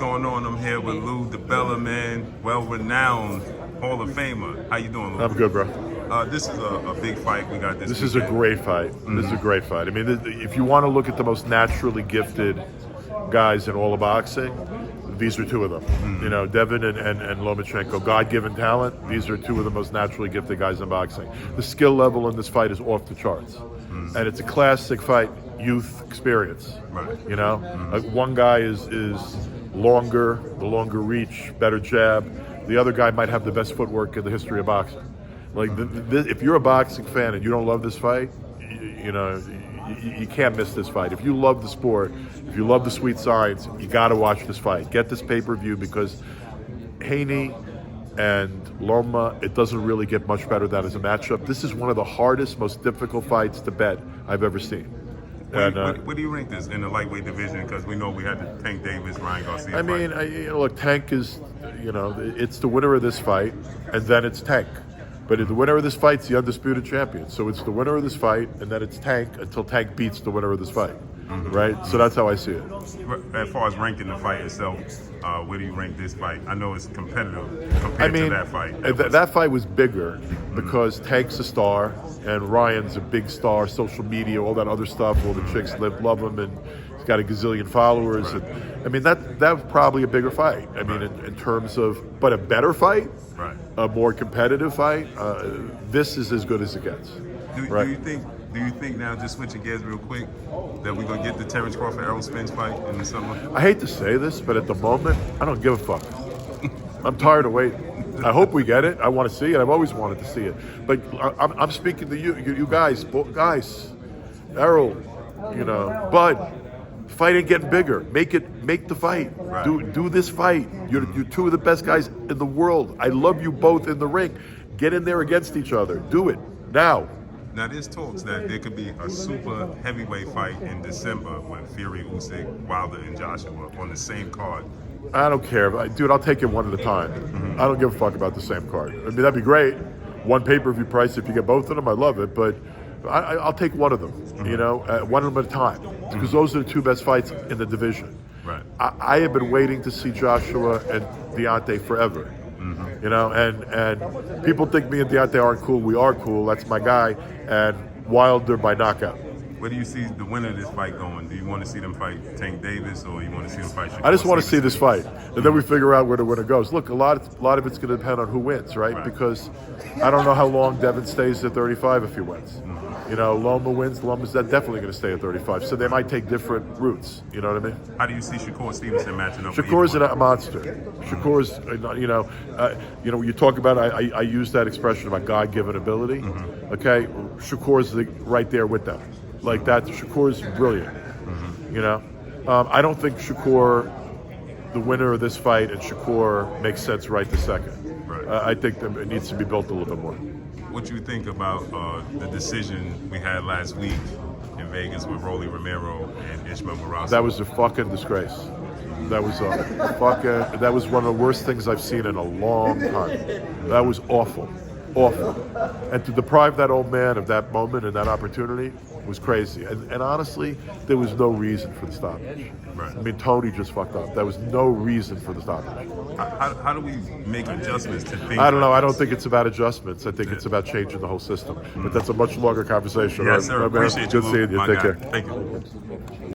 going on? I'm here with Lou DIBELLA, man, well-renowned Hall of Famer. How you doing, Lou? I'm good, bro. This is a big fight we got this This is a great fight. This is a great fight. I mean, if you want to look at the most naturally gifted guys in all of boxing, these are two of them. You know, Devin and Lomachenko, God-given talent. These are two of the most naturally gifted guys in boxing. The skill level in this fight is off the charts. And it's a classic fight, youth experience. Right. You know, one guy is longer, the longer reach, better jab. The other guy might have the best footwork in the history of boxing. Like, if you're a boxing fan and you don't love this fight, you can't miss this fight. If you love the sport, if you love the sweet science, you got to watch this fight. Get this pay-per-view because HANEY and Loma, it doesn't really get much better than as a matchup. This is one of the hardest, most difficult fights to bet I've ever seen. What do you rank this in the lightweight division? Because we know we had the Tank Davis, Ryan Garcia I mean, look, Tank is, it's the winner of this fight, and then it's Tank. But the winner of this fight's the undisputed champion. So it's the winner of this fight, and then it's Tank until Tank beats the winner of this fight. Right? So that's how I see it. As far as ranking the fight itself, where do you rank this fight? I know it's competitive compared to that fight. That fight was bigger because Tank's a star, and Ryan's a big star, social media, all that other stuff. All the chicks love him, and he's got a gazillion followers. Right. And, I mean, that was probably a bigger fight. I mean, in terms of, but a better fight, right. A more competitive fight. This is as good as it gets. Do you think now, just switching gears real quick, that we're gonna get the Terrence Crawford Errol Spence fight in the summer? I hate to say this, but at the moment, I don't give a fuck. I'm tired of waiting. I hope we get it. I want to see it. I've always wanted to see it. But I'm speaking to you guys, Errol, Bud. Fight ain't getting bigger. Make the fight. Right. Do this fight. You're two of the best guys in the world. I love you both in the ring. Get in there against each other. Do it now. Now, there's talks that there could be a super heavyweight fight in December with Fury, Usyk, Wilder, and Joshua on the same card. I don't care. Dude, I'll take it one at a time. I don't give a fuck about the same card. I mean, that'd be great. One pay-per-view price if you get both of them. I love it. But I'll take one of them, one of them at a time. Because those are the two best fights in the division. Right. I have been waiting to see Joshua and Deontay forever. And people think me and Deontay aren't cool. We are cool. That's my guy. And Wilder by knockout. Where do you see the winner of this fight going? Do you want to see them fight Tank Davis, or you want to see them fight Shakur? I just want to see this fight, and then we figure out where the winner goes. Look, a lot of it's going to depend on who wins, right? Because I don't know how long Devin stays at 35 if he wins. Loma wins. Loma's definitely going to stay at 35, so they might take different routes. You know what I mean? How do you see Shakur Stevenson matching up? Shakur's a monster. Shakur's, you talk about. I use that expression about God-given ability. Okay, Shakur's right there with them. Like that, Shakur's brilliant. I don't think Shakur, the winner of this fight, and Shakur makes sense right this second. Right. I think that it needs to be built a little bit more. What you think about the decision we had last week in Vegas with Rolly Romero and Ishmael Barraza? That was a fucking disgrace. That was that was one of the worst things I've seen in a long time. That was awful. And to deprive that old man of that moment and that opportunity was crazy. And honestly, there was no reason for the stoppage. Right. I mean, Tony just fucked up. There was no reason for the stoppage. How do we make adjustments to things? I don't know. I don't think it's about adjustments. I think it's about changing the whole system. But that's a much longer conversation. Yes, sir. Appreciate you. Good seeing you. Take care. Thank you.